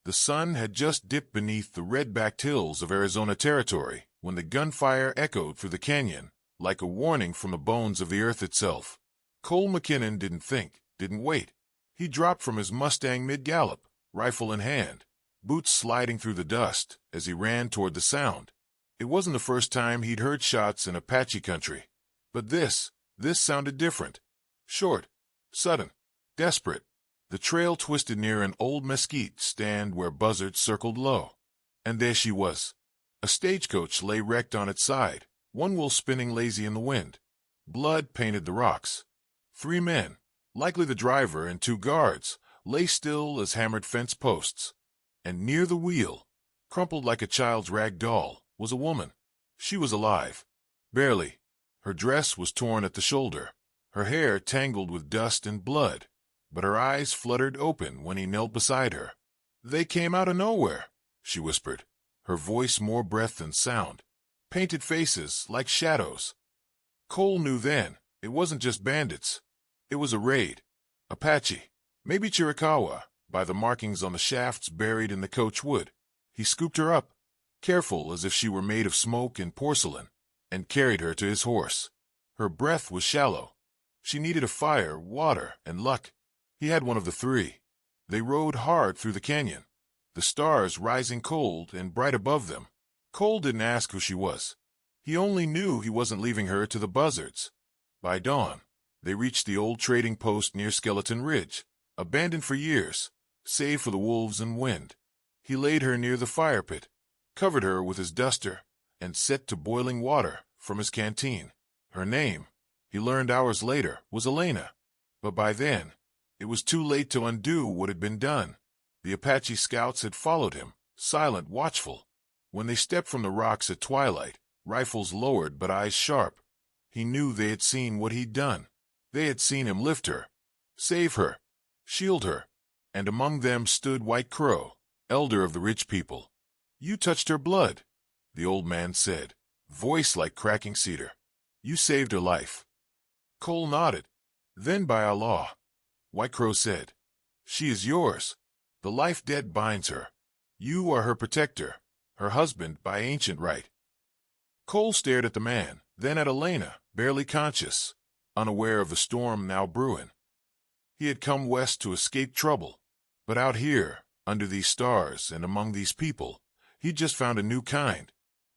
The sun had just dipped beneath the red-backed hills of Arizona Territory when the gunfire echoed through the canyon, like a warning from the bones of the earth itself. Cole McKinnon didn't think, didn't wait. He dropped from his Mustang mid-gallop, rifle in hand, boots sliding through the dust as he ran toward the sound. It wasn't the first time he'd heard shots in Apache country, but this sounded different. Short, sudden, desperate. The trail twisted near an old mesquite stand where buzzards circled low. And there she was. A stagecoach lay wrecked on its side, one wheel spinning lazy in the wind. Blood painted the rocks. 3 men, likely the driver and 2 guards, lay still as hammered fence posts. And near the wheel, crumpled like a child's rag doll, was a woman. She was alive. Barely. Her dress was torn at the shoulder, her hair tangled with dust and blood, but her eyes fluttered open when he knelt beside her. "They came out of nowhere," she whispered, her voice more breath than sound. "Painted faces, like shadows." Cole knew then, it wasn't just bandits. It was a raid. Apache, maybe Chiricahua, by the markings on the shafts buried in the coach wood. He scooped her up, careful as if she were made of smoke and porcelain, and carried her to his horse. Her breath was shallow. She needed a fire, water, and luck. He had one of the 3. They rode hard through the canyon, the stars rising cold and bright above them. Cole didn't ask who she was. He only knew he wasn't leaving her to the buzzards. By dawn, they reached the old trading post near Skeleton Ridge, abandoned for years, save for the wolves and wind. He laid her near the fire pit, covered her with his duster, and set to boiling water from his canteen. Her name, he learned hours later, was Elena. But by then, it was too late to undo what had been done. The Apache scouts had followed him, silent, watchful. When they stepped from the rocks at twilight, rifles lowered but eyes sharp, he knew they had seen what he'd done. They had seen him lift her, save her, shield her, and among them stood White Crow, elder of the rich people. "You touched her blood," the old man said, voice like cracking cedar. "You saved her life." Cole nodded. "Then by Allah," White Crow said, "she is yours. The life debt binds her. You are her protector, her husband by ancient right." Cole stared at the man, then at Elena, barely conscious, unaware of the storm now brewing. He had come west to escape trouble, but out here, under these stars and among these people, he'd just found a new kind.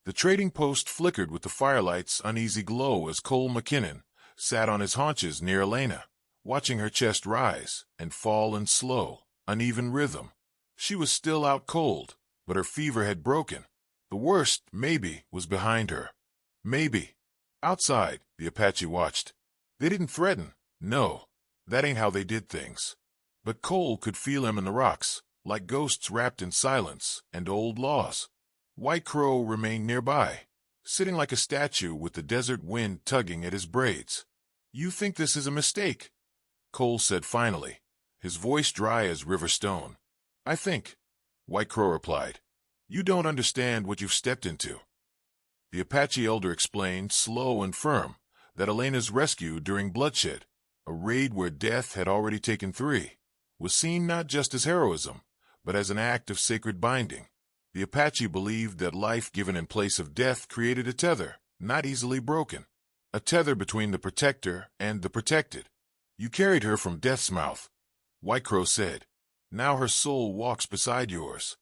The trading post flickered with the firelight's uneasy glow as Cole McKinnon sat on his haunches near Elena, watching her chest rise and fall in slow, uneven rhythm. She was still out cold, but her fever had broken. The worst, maybe, was behind her. Maybe. Outside, the Apache watched. They didn't threaten. No, that ain't how they did things. But Cole could feel him in the rocks, like ghosts wrapped in silence and old laws. White Crow remained nearby, sitting like a statue with the desert wind tugging at his braids. "You think this is a mistake?" Cole said finally, his voice dry as river stone. "I think," White Crow replied, "you don't understand what you've stepped into." The Apache elder explained, slow and firm, that Elena's rescue during bloodshed, a raid where death had already taken 3, was seen not just as heroism, but as an act of sacred binding. The Apache believed that life given in place of death created a tether, not easily broken, a tether between the protector and the protected. "You carried her from death's mouth," White Crow said. "Now her soul walks beside yours."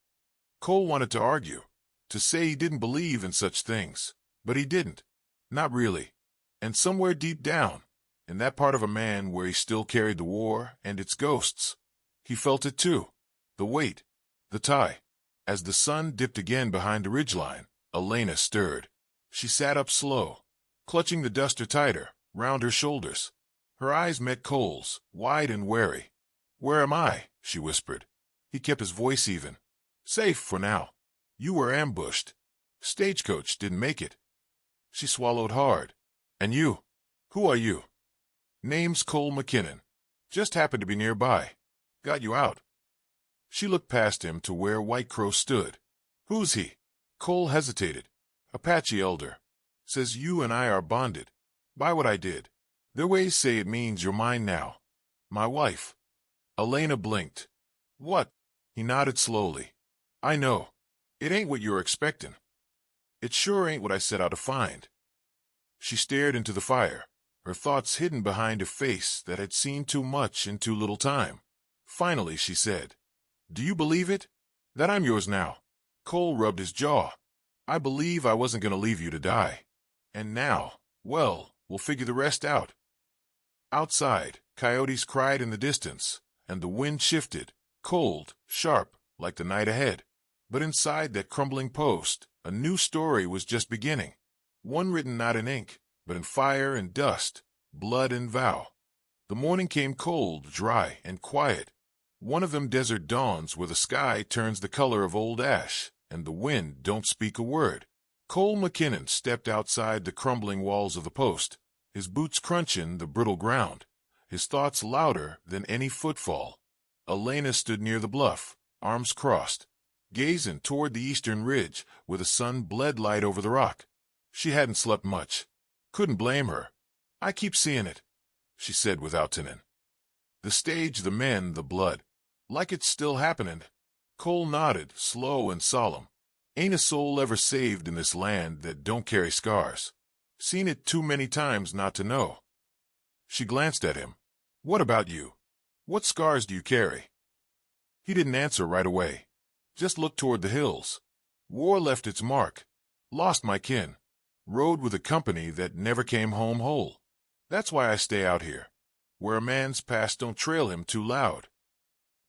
Cole wanted to argue, to say he didn't believe in such things, but he didn't. Not really. And somewhere deep down, in that part of a man where he still carried the war and its ghosts, he felt it too. The weight, the tie. As the sun dipped again behind the ridgeline, Elena stirred. She sat up slow, clutching the duster tighter, round her shoulders. Her eyes met Cole's, wide and wary. "Where am I?" she whispered. He kept his voice even. "Safe for now. You were ambushed. Stagecoach didn't make it." She swallowed hard. "And you? Who are you?" "Name's Cole McKinnon. Just happened to be nearby. Got you out." She looked past him to where White Crow stood. "Who's he?" Cole hesitated. "Apache elder. Says you and I are bonded. By what I did. Their ways say it means you're mine now. My wife." Elena blinked. "What?" He nodded slowly. I know. It ain't what you're expecting. It sure ain't what I set out to find. She stared into the fire, her thoughts hidden behind a face that had seen too much in too little time. Finally, she said, "Do you believe it? That I'm yours now?" Cole rubbed his jaw. "I believe I wasn't going to leave you to die. And now, well, we'll figure the rest out." Outside, coyotes cried in the distance, and the wind shifted, cold, sharp, like the night ahead. But inside that crumbling post, a new story was just beginning. One written not in ink, but in fire and dust, blood and vow. The morning came cold, dry, and quiet. One of them desert dawns where the sky turns the color of old ash, and the wind don't speak a word. Cole McKinnon stepped outside the crumbling walls of the post, his boots crunching the brittle ground, his thoughts louder than any footfall. Elena stood near the bluff, arms crossed, gazing toward the eastern ridge where the sun bled light over the rock. She hadn't slept much. Couldn't blame her. "I keep seeing it," she said without tinning. "The stage, the men, the blood. Like it's still happening." Cole nodded, slow and solemn. "Ain't a soul ever saved in this land that don't carry scars. Seen it too many times not to know." She glanced at him. "What about you? What scars do you carry?" He didn't answer right away. Just looked toward the hills. "War left its mark. Lost my kin. Rode with a company that never came home whole. That's why I stay out here, where a man's past don't trail him too loud."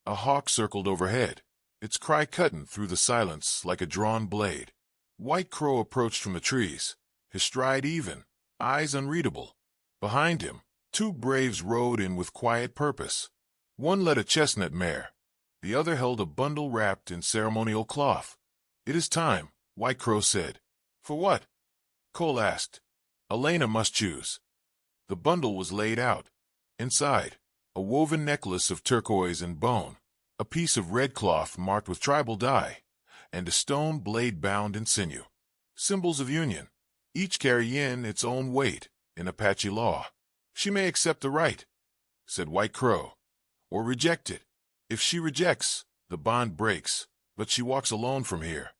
A hawk circled overhead, its cry cutting through the silence like a drawn blade. White Crow approached from the trees, his stride even, eyes unreadable. Behind him, two braves rode in with quiet purpose. One led a chestnut mare. The other held a bundle wrapped in ceremonial cloth. "It is time," White Crow said. "For what?" Cole asked. Elena must choose. The bundle was laid out. Inside, a woven necklace of turquoise and bone, a piece of red cloth marked with tribal dye, and a stone blade bound in sinew. Symbols of union, each carrying its own weight in Apache law. "She may accept the right," said White Crow, "or reject it. If she rejects, the bond breaks, but she walks alone from here."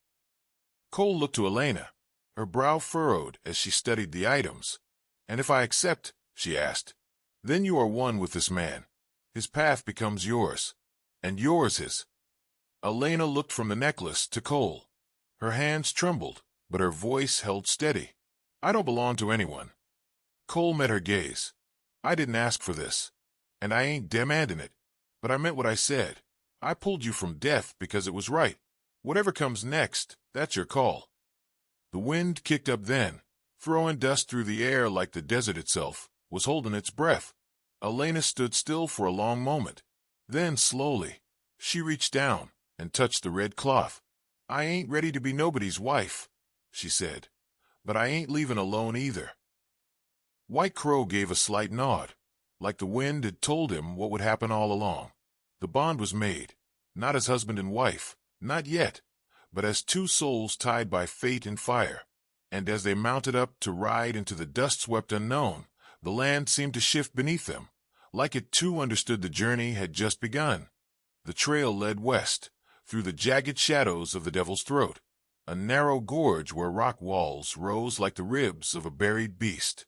Cole looked to Elena, her brow furrowed as she studied the items. "And if I accept," she asked, "then you are one with this man. His path becomes yours, and yours his." Elena looked from the necklace to Cole. Her hands trembled, but her voice held steady. "I don't belong to anyone." Cole met her gaze. "I didn't ask for this, and I ain't demanding it, but I meant what I said. I pulled you from death because it was right. Whatever comes next, that's your call." The wind kicked up then, throwing dust through the air like the desert itself was holding its breath. Elena stood still for a long moment. Then, slowly, she reached down and touched the red cloth. "I ain't ready to be nobody's wife," she said, "but I ain't leaving alone either." White Crow gave a slight nod, like the wind had told him what would happen all along. The bond was made, not as husband and wife, not yet, but as two souls tied by fate and fire. And as they mounted up to ride into the dust-swept unknown, the land seemed to shift beneath them, like it too understood the journey had just begun. The trail led west, through the jagged shadows of the Devil's Throat, a narrow gorge where rock walls rose like the ribs of a buried beast.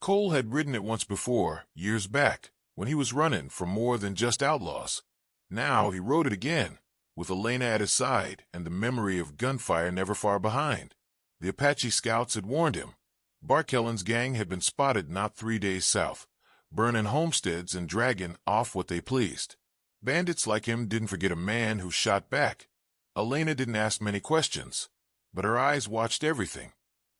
Cole had ridden it once before, years back, when he was running from more than just outlaws. Now he rode it again, with Elena at his side and the memory of gunfire never far behind. The Apache scouts had warned him. Barkellen's gang had been spotted not 3 days south, burning homesteads and dragging off what they pleased. Bandits like him didn't forget a man who shot back. Elena didn't ask many questions, but her eyes watched everything.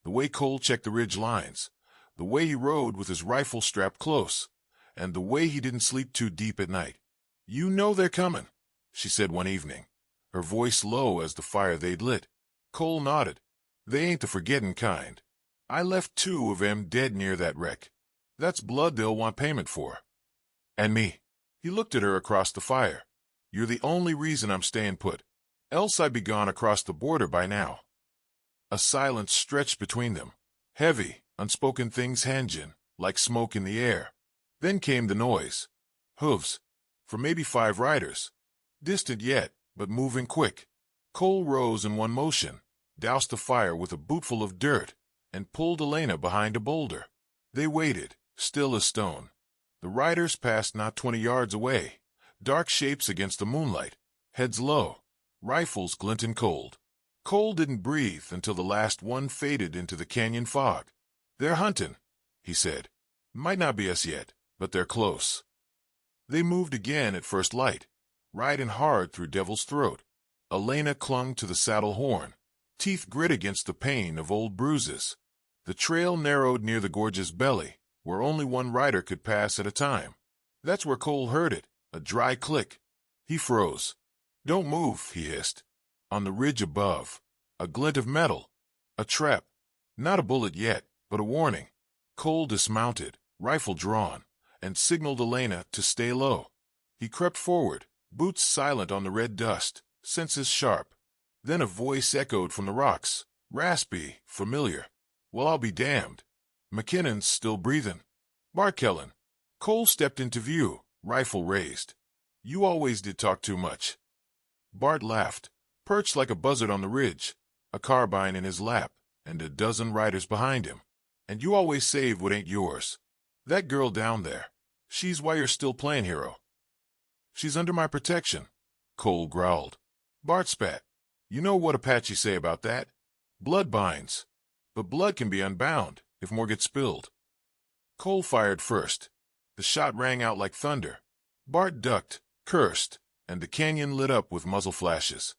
The way Cole checked the ridge lines, the way he rode with his rifle strapped close, and the way he didn't sleep too deep at night. "You know they're coming," she said one evening, her voice low as the fire they'd lit. Cole nodded. "They ain't the forgetting kind. I left 2 of 'em dead near that wreck. That's blood they'll want payment for. And me." He looked at her across the fire. "You're the only reason I'm staying put. Else I'd be gone across the border by now." A silence stretched between them, heavy, unspoken things hanging, like smoke in the air. Then came the noise. Hooves. For maybe 5 riders. Distant yet, but moving quick. Cole rose in one motion, doused the fire with a bootful of dirt, and pulled Elena behind a boulder. They waited, still as stone. The riders passed not 20 yards away, dark shapes against the moonlight, heads low, rifles glinting cold. Cole didn't breathe until the last one faded into the canyon fog. "They're hunting," he said. "Might not be us yet, but they're close." They moved again at first light, riding hard through Devil's Throat. Elena clung to the saddle horn, teeth grit against the pain of old bruises. The trail narrowed near the gorge's belly, where only one rider could pass at a time. That's where Cole heard it, a dry click. He froze. "Don't move," he hissed. On the ridge above, a glint of metal. A trap. Not a bullet yet, but a warning. Cole dismounted, rifle drawn, and signaled Elena to stay low. He crept forward, boots silent on the red dust, senses sharp. Then a voice echoed from the rocks, raspy, familiar. "Well, I'll be damned." McKinnon's still breathing. "Bart Kellen." Cole stepped into view, rifle raised. "You always did talk too much." Bart laughed, perched like a buzzard on the ridge, a carbine in his lap, and a dozen riders behind him. "And you always save what ain't yours. That girl down there, she's why you're still playing hero." "She's under my protection," Cole growled. Bart spat. "You know what Apache say about that? Blood binds. But blood can be unbound if more gets spilled." Cole fired first. The shot rang out like thunder. Bart ducked, cursed, and the canyon lit up with muzzle flashes.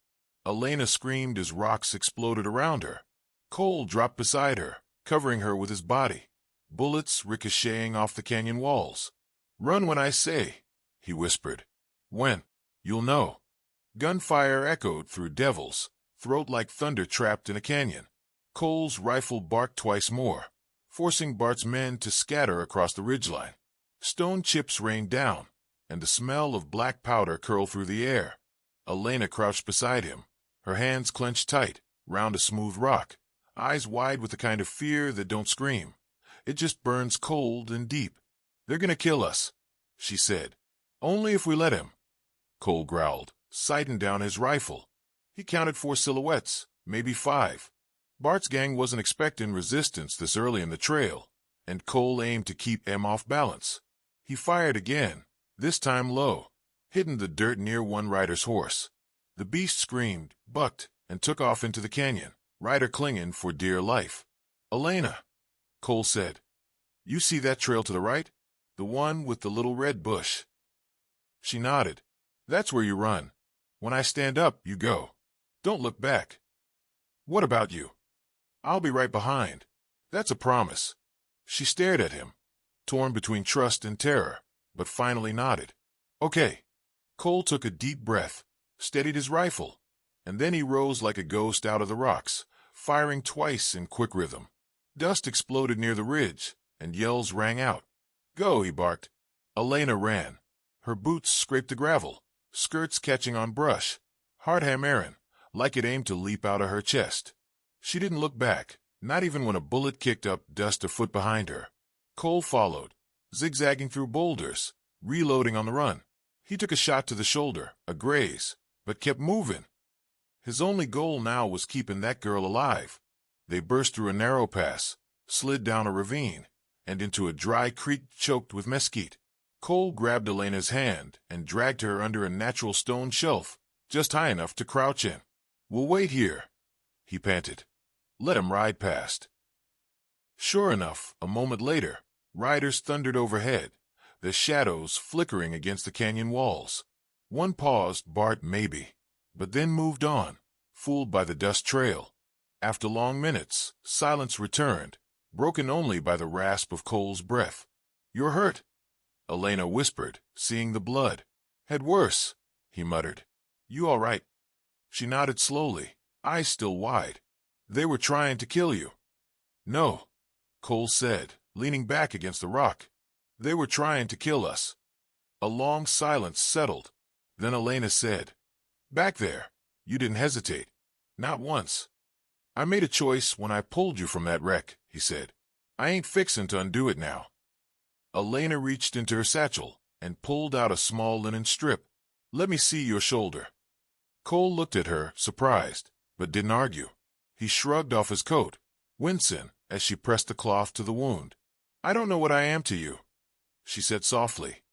Elena screamed as rocks exploded around her. Cole dropped beside her, covering her with his body, bullets ricocheting off the canyon walls. "Run when I say," he whispered. "When? You'll know." Gunfire echoed through Devil's Throat like thunder trapped in a canyon. Cole's rifle barked twice more, forcing Bart's men to scatter across the ridgeline. Stone chips rained down, and the smell of black powder curled through the air. Elena crouched beside him, her hands clenched tight, round a smooth rock, eyes wide with the kind of fear that don't scream. It just burns cold and deep. "They're gonna kill us," she said. "Only if we let him," Cole growled, sighting down his rifle. He counted 4 silhouettes, maybe 5. Bart's gang wasn't expecting resistance this early in the trail, and Cole aimed to keep them off balance. He fired again, this time low, hitting the dirt near one rider's horse. The beast screamed, bucked, and took off into the canyon, rider clinging for dear life. "Elena," Cole said, "you see that trail to the right? The one with the little red bush?" She nodded. "That's where you run. When I stand up, you go. Don't look back." "What about you?" "I'll be right behind. That's a promise." She stared at him, torn between trust and terror, but finally nodded. "Okay." Cole took a deep breath, steadied his rifle, and then he rose like a ghost out of the rocks, firing twice in quick rhythm. Dust exploded near the ridge, and yells rang out. "Go," he barked. Elena ran. Her boots scraped the gravel, skirts catching on brush, heart hammering, like it aimed to leap out of her chest. She didn't look back, not even when a bullet kicked up dust a foot behind her. Cole followed, zigzagging through boulders, reloading on the run. He took a shot to the shoulder, a graze, but kept moving. His only goal now was keeping that girl alive. They burst through a narrow pass, slid down a ravine, and into a dry creek choked with mesquite. Cole grabbed Elena's hand and dragged her under a natural stone shelf, just high enough to crouch in. "We'll wait here," he panted. "Let him ride past." Sure enough, a moment later, riders thundered overhead, their shadows flickering against the canyon walls. One paused, Bart maybe, but then moved on, fooled by the dust trail. After long minutes, silence returned, broken only by the rasp of Cole's breath. "You're hurt," Elena whispered, seeing the blood. "Had worse," he muttered. "You all right?" She nodded slowly, eyes still wide. "They were trying to kill you." "No," Cole said, leaning back against the rock. "They were trying to kill us." A long silence settled. Then Elena said, "Back there, you didn't hesitate. Not once." "I made a choice when I pulled you from that wreck," he said. "I ain't fixin' to undo it now." Elena reached into her satchel and pulled out a small linen strip. "Let me see your shoulder." Cole looked at her, surprised, but didn't argue. He shrugged off his coat, wincing as she pressed the cloth to the wound. "I don't know what I am to you," she said softly.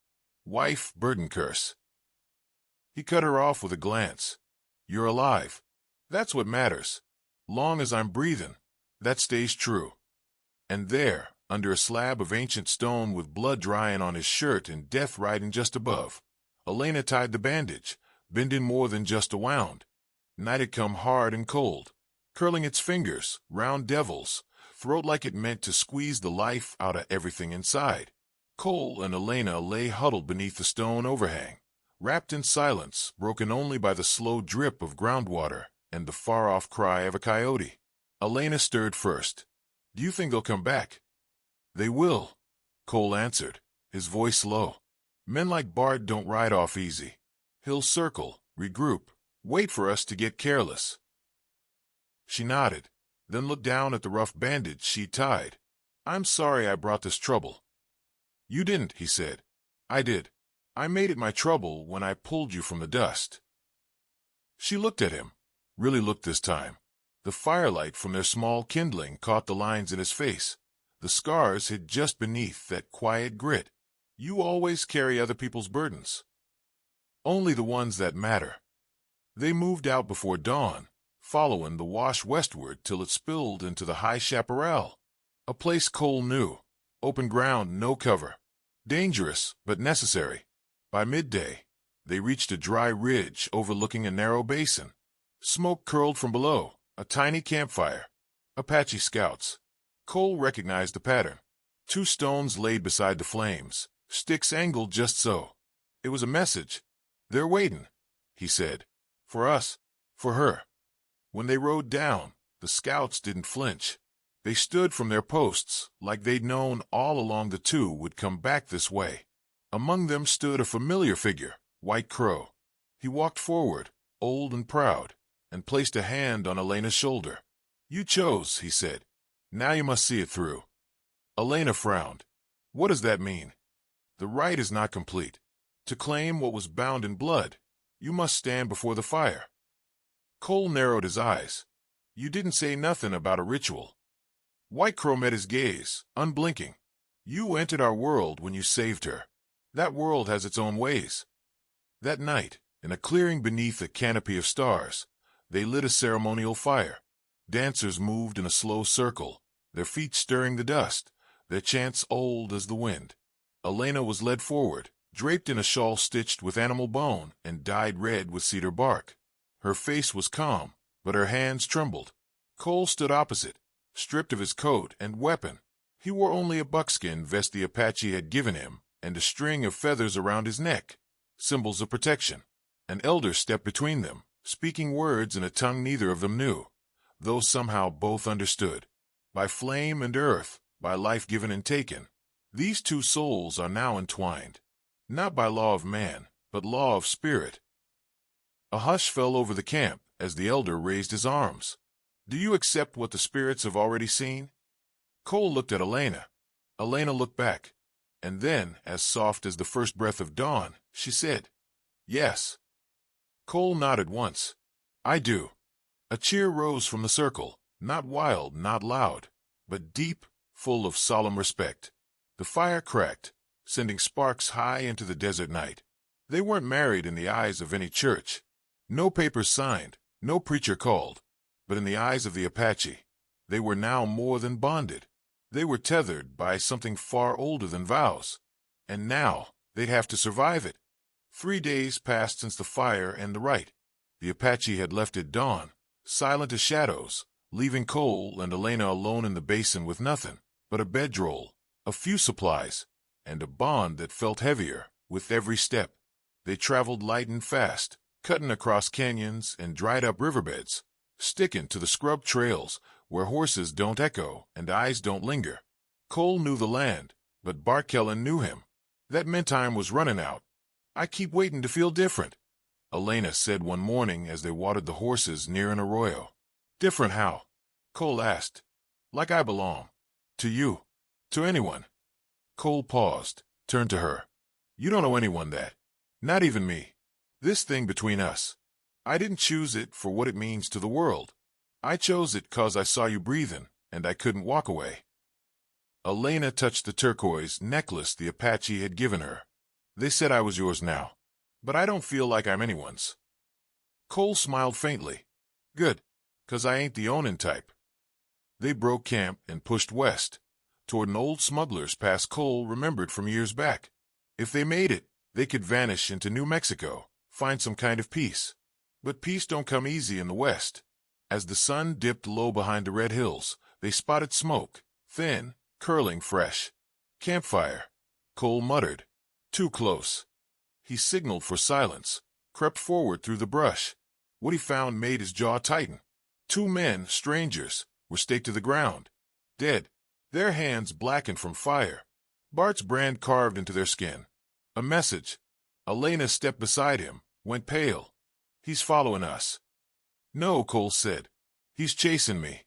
"Wife, burden curse." He cut her off with a glance. "You're alive. That's what matters. Long as I'm breathing, that stays true." And there, under a slab of ancient stone with blood drying on his shirt and death riding just above, Elena tied the bandage, bending more than just a wound. Night had come hard and cold, curling its fingers, round devils, throat like it meant to squeeze the life out of everything inside. Cole and Elena lay huddled beneath the stone overhang, wrapped in silence, broken only by the slow drip of groundwater and the far-off cry of a coyote. Elena stirred first. "Do you think they'll come back?" "They will," Cole answered, his voice low. "Men like Bart don't ride off easy. He'll circle, regroup, wait for us to get careless." She nodded, then looked down at the rough bandage she'd tied. "I'm sorry I brought this trouble." "You didn't," he said. "I did. I made it my trouble when I pulled you from the dust." She looked at him, really looked this time. The firelight from their small kindling caught the lines in his face. The scars hid just beneath that quiet grit. "You always carry other people's burdens." "Only the ones that matter." They moved out before dawn, following the wash westward till it spilled into the high chaparral. A place Cole knew. Open ground, no cover. Dangerous, but necessary. By midday, they reached a dry ridge overlooking a narrow basin. Smoke curled from below, a tiny campfire. Apache scouts. Cole recognized the pattern. 2 stones laid beside the flames, sticks angled just so. It was a message. "They're waiting," he said. "For us, for her." When they rode down, the scouts didn't flinch. They stood from their posts, like they'd known all along the two would come back this way. Among them stood a familiar figure, White Crow. He walked forward, old and proud, and placed a hand on Elena's shoulder. "You chose," he said. "Now you must see it through." Elena frowned. "What does that mean?" "The rite is not complete. To claim what was bound in blood, you must stand before the fire." Cole narrowed his eyes. "You didn't say nothing about a ritual." White Crow met his gaze, unblinking. "You entered our world when you saved her. That world has its own ways." That night, in a clearing beneath a canopy of stars, they lit a ceremonial fire. Dancers moved in a slow circle, their feet stirring the dust, their chants old as the wind. Elena was led forward, draped in a shawl stitched with animal bone and dyed red with cedar bark. Her face was calm, but her hands trembled. Cole stood opposite, stripped of his coat and weapon. He wore only a buckskin vest the Apache had given him and a string of feathers around his neck, symbols of protection. An elder stepped between them, speaking words in a tongue neither of them knew, though somehow both understood. By flame and earth, by life given and taken, these 2 souls are now entwined, not by law of man, but law of spirit. A hush fell over the camp as the elder raised his arms. "Do you accept what the spirits have already seen?" Cole looked at Elena. Elena looked back. And then, as soft as the first breath of dawn, she said, "Yes." Cole nodded once. "I do." A cheer rose from the circle, not wild, not loud, but deep, full of solemn respect. The fire cracked, sending sparks high into the desert night. They weren't married in the eyes of any church. No papers signed, no preacher called. But in the eyes of the Apache, they were now more than bonded. They were tethered by something far older than vows. And now they'd have to survive it. 3 days passed since the fire and the rite. The Apache had left at dawn, silent as shadows, leaving Cole and Elena alone in the basin with nothing but a bedroll, a few supplies, and a bond that felt heavier with every step. They traveled light and fast, cutting across canyons and dried-up riverbeds, sticking to the scrub trails where horses don't echo and eyes don't linger. Cole knew the land, but Bart Kellen knew him. That meant time was running out. "I keep waiting to feel different," Elena said one morning as they watered the horses near an arroyo. "Different how?" Cole asked. "Like I belong. To you. To anyone." Cole paused, turned to her. "You don't know anyone that. Not even me. This thing between us. I didn't choose it for what it means to the world. I chose it 'cause I saw you breathing, and I couldn't walk away. Elena touched the turquoise necklace the Apache had given her. They said I was yours now, but I don't feel like I'm anyone's. Cole smiled faintly. Good, 'cause I ain't the owning type. They broke camp and pushed west, toward an old smuggler's pass Cole remembered from years back. If they made it, they could vanish into New Mexico, find some kind of peace. But peace don't come easy in the west. As the sun dipped low behind the red hills, they spotted smoke, thin, curling fresh. Campfire, Cole muttered. Too close. He signaled for silence, crept forward through the brush. What he found made his jaw tighten. 2 men, strangers, were staked to the ground, dead, their hands blackened from fire, Bart's brand carved into their skin. A message. Elena stepped beside him, went pale. He's following us. No, Cole said. He's chasing me.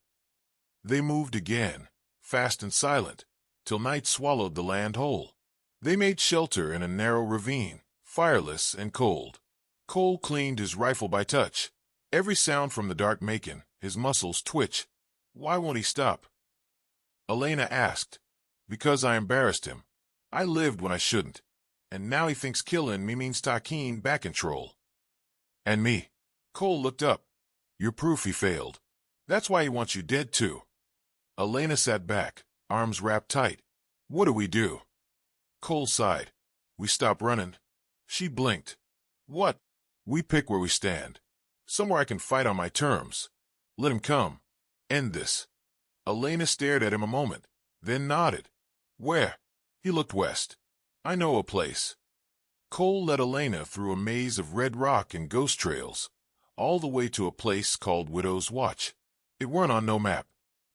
They moved again, fast and silent, till night swallowed the land whole. They made shelter in a narrow ravine, fireless and cold. Cole cleaned his rifle by touch. Every sound from the dark making his muscles twitch. Why won't he stop? Elena asked. Because I embarrassed him. I lived when I shouldn't. And now he thinks killing me means taking back control. And me. Cole looked up. You're proof he failed. That's why he wants you dead too. Elena sat back, arms wrapped tight. What do we do? Cole sighed. We stop running. She blinked. What? We pick where we stand. Somewhere I can fight on my terms. Let him come. End this. Elena stared at him a moment, then nodded. Where? He looked west. I know a place. Cole led Elena through a maze of red rock and ghost trails, all the way to a place called Widow's Watch. It weren't on no map.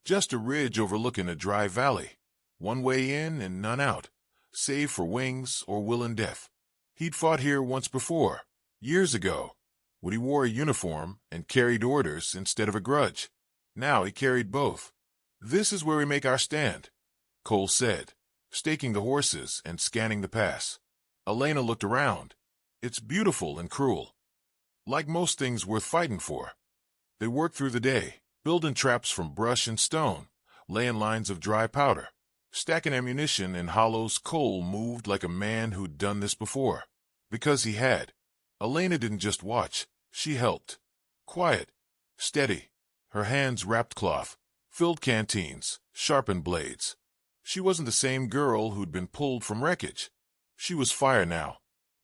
Just a ridge overlooking a dry valley. One way in and none out, save for wings or will and death. He'd fought here once before, years ago, when he wore a uniform and carried orders instead of a grudge. Now he carried both. This is where we make our stand, Cole said, staking the horses and scanning the pass. Elena looked around. It's beautiful and cruel. Like most things worth fighting for. They worked through the day, building traps from brush and stone, laying lines of dry powder, stacking ammunition in hollows. Cole moved like a man who'd done this before. Because he had. Elena didn't just watch, she helped. Quiet, steady, her hands wrapped cloth, filled canteens, sharpened blades. She wasn't the same girl who'd been pulled from wreckage. She was fire now,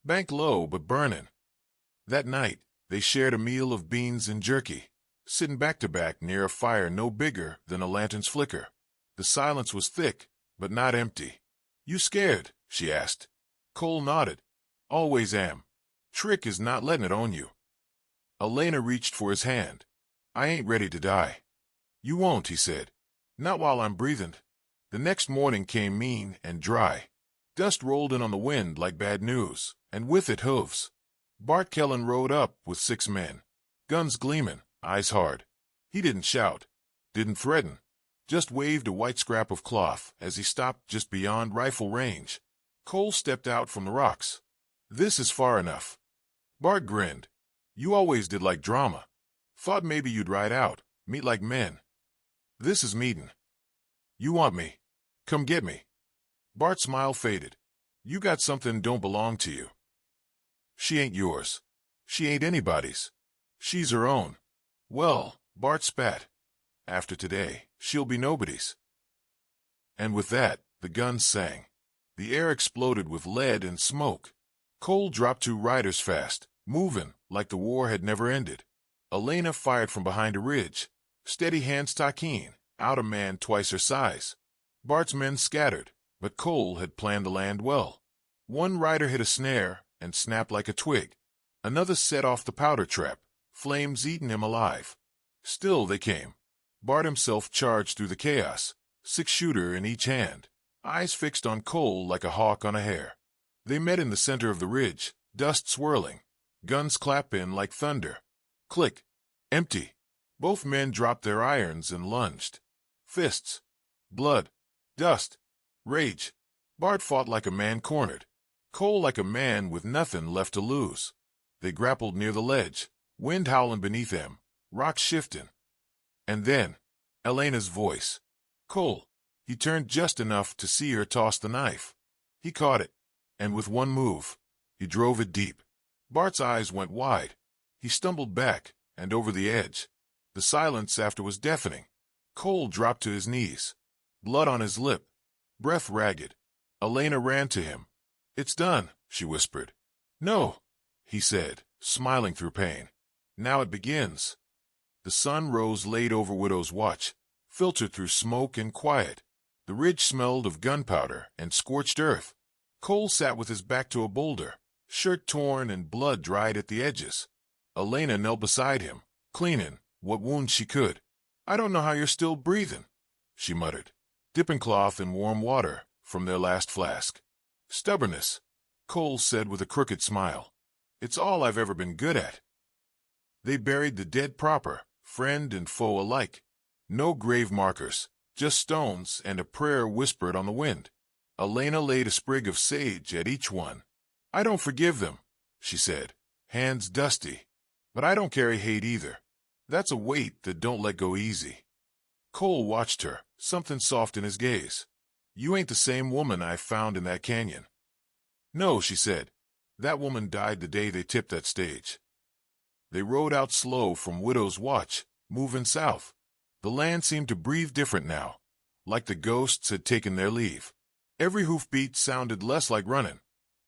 banked low but burning. That night, they shared a meal of beans and jerky, sitting back to back near a fire no bigger than a lantern's flicker. The silence was thick, but not empty. You scared? She asked. Cole nodded. Always am. Trick is not letting it own you. Elena reached for his hand. I ain't ready to die. You won't, he said. Not while I'm breathing. The next morning came mean and dry. Dust rolled in on the wind like bad news, and with it hooves. Bart Kellen rode up with 6 men. Guns gleaming, eyes hard. He didn't shout, didn't threaten, just waved a white scrap of cloth as he stopped just beyond rifle range. Cole stepped out from the rocks. This is far enough. Bart grinned. You always did like drama. Thought maybe you'd ride out, meet like men. This is meeting. You want me? Come get me. Bart's smile faded. You got something don't belong to you. She ain't yours. She ain't anybody's. She's her own. Well, Bart spat. After today, she'll be nobody's. And with that, the guns sang. The air exploded with lead and smoke. Cole dropped 2 riders fast, moving like the war had never ended. Elena fired from behind a ridge. Steady hands takin, out a man twice her size. Bart's men scattered, but Cole had planned to land well. One rider hit a snare and snapped like a twig. Another set off the powder trap, flames eating him alive. Still they came. Bart himself charged through the chaos, 6-shooter in each hand, eyes fixed on Cole like a hawk on a hare. They met in the center of the ridge, dust swirling, guns clapping like thunder. Click. Empty. Both men dropped their irons and lunged. Fists. Blood. Dust. Rage. Bart fought like a man cornered. Cole like a man with nothing left to lose. They grappled near the ledge, Wind howling beneath them, rocks shifting. And then, Elena's voice. Cole. He turned just enough to see her toss the knife. He caught it, and with one move, he drove it deep. Bart's eyes went wide. He stumbled back, and over the edge. The silence after was deafening. Cole dropped to his knees, blood on his lip, breath ragged. Elena ran to him. It's done, she whispered. No, he said, smiling through pain. Now it begins. The sun rose late over Widow's Watch, filtered through smoke and quiet. The ridge smelled of gunpowder and scorched earth. Cole sat with his back to a boulder, shirt torn and blood dried at the edges. Elena knelt beside him, cleaning what wounds she could. I don't know how you're still breathing, she muttered, dipping cloth in warm water from their last flask. Stubbornness, Cole said with a crooked smile. It's all I've ever been good at. They buried the dead proper, friend and foe alike. No grave markers, just stones and a prayer whispered on the wind. Elena laid a sprig of sage at each one. I don't forgive them, she said, hands dusty. But I don't carry hate either. That's a weight that don't let go easy. Cole watched her, something soft in his gaze. You ain't the same woman I found in that canyon. No, she said. That woman died the day they tipped that stage. They rode out slow from Widow's Watch, moving south. The land seemed to breathe different now, like the ghosts had taken their leave. Every hoofbeat sounded less like running,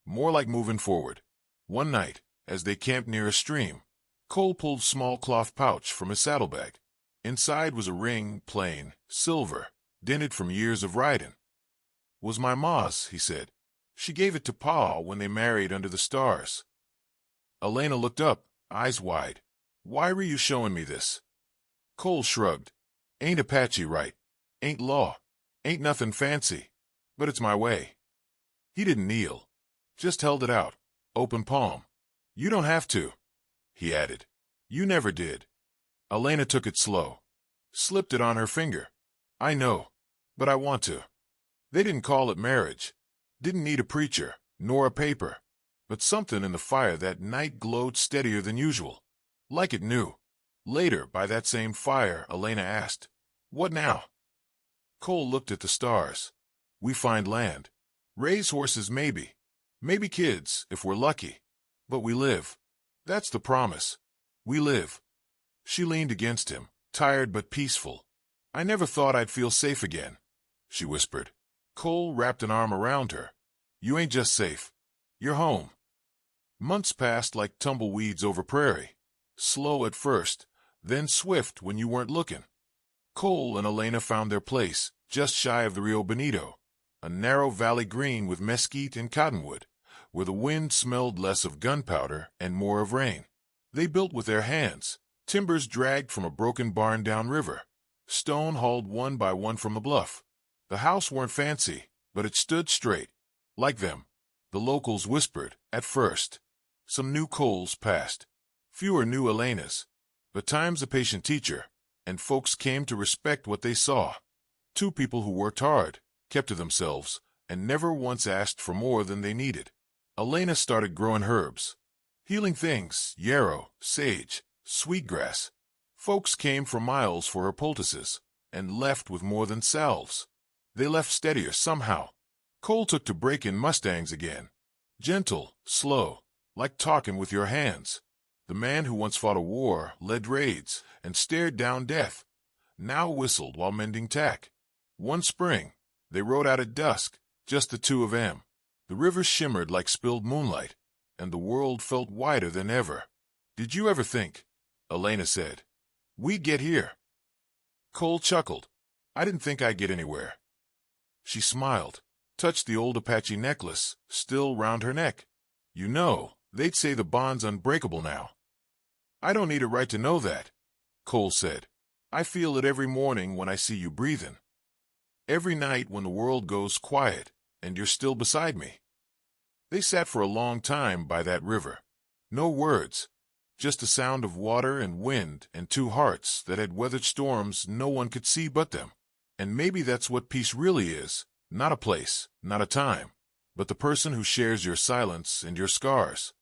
more like moving forward. One night, as they camped near a stream, Cole pulled a small cloth pouch from his saddlebag. Inside was a ring, plain, silver, dented from years of riding. Was my ma's, he said. She gave it to Pa when they married under the stars. Elena looked up, eyes wide. Why were you showing me this? Cole shrugged. Ain't Apache right. Ain't law. Ain't nothing fancy. But it's my way. He didn't kneel. Just held it out, open palm. You don't have to, he added. You never did. Elena took it slow. Slipped it on her finger. I know, but I want to. They didn't call it marriage. Didn't need a preacher, nor a paper. But something in the fire that night glowed steadier than usual. Like it knew. Later, by that same fire, Elena asked, What now? Cole looked at the stars. We find land. Raise horses maybe. Maybe kids, if we're lucky. But we live. That's the promise. We live. She leaned against him, tired but peaceful. I never thought I'd feel safe again, she whispered. Cole wrapped an arm around her. You ain't just safe. You're home. Months passed like tumbleweeds over prairie. Slow at first, then swift when you weren't looking. Cole and Elena found their place, just shy of the Rio Bonito, a narrow valley green with mesquite and cottonwood, where the wind smelled less of gunpowder and more of rain. They built with their hands, timbers dragged from a broken barn downriver, stone hauled one by one from the bluff. The house weren't fancy, but it stood straight. Like them, the locals whispered, at first. Some new Coles passed. Fewer new Elenas. But time's a patient teacher, and folks came to respect what they saw. Two people who worked hard, kept to themselves, and never once asked for more than they needed. Elena started growing herbs. Healing things, yarrow, sage, sweetgrass. Folks came for miles for her poultices, and left with more than salves. They left steadier somehow. Cole took to breaking mustangs again. Gentle, slow, like talking with your hands. The man who once fought a war, led raids, and stared down death, now whistled while mending tack. One spring, they rode out at dusk, just the two of them. The river shimmered like spilled moonlight, and the world felt wider than ever. Did you ever think, Elena said, we'd get here? Cole chuckled. I didn't think I'd get anywhere. She smiled, touched the old Apache necklace, still round her neck. You know, they'd say the bond's unbreakable now. I don't need a right to know that, Cole said. I feel it every morning when I see you breathing. Every night when the world goes quiet, and you're still beside me. They sat for a long time by that river. No words, just the sound of water and wind and two hearts that had weathered storms no one could see but them. And maybe that's what peace really is, not a place, not a time, but the person who shares your silence and your scars.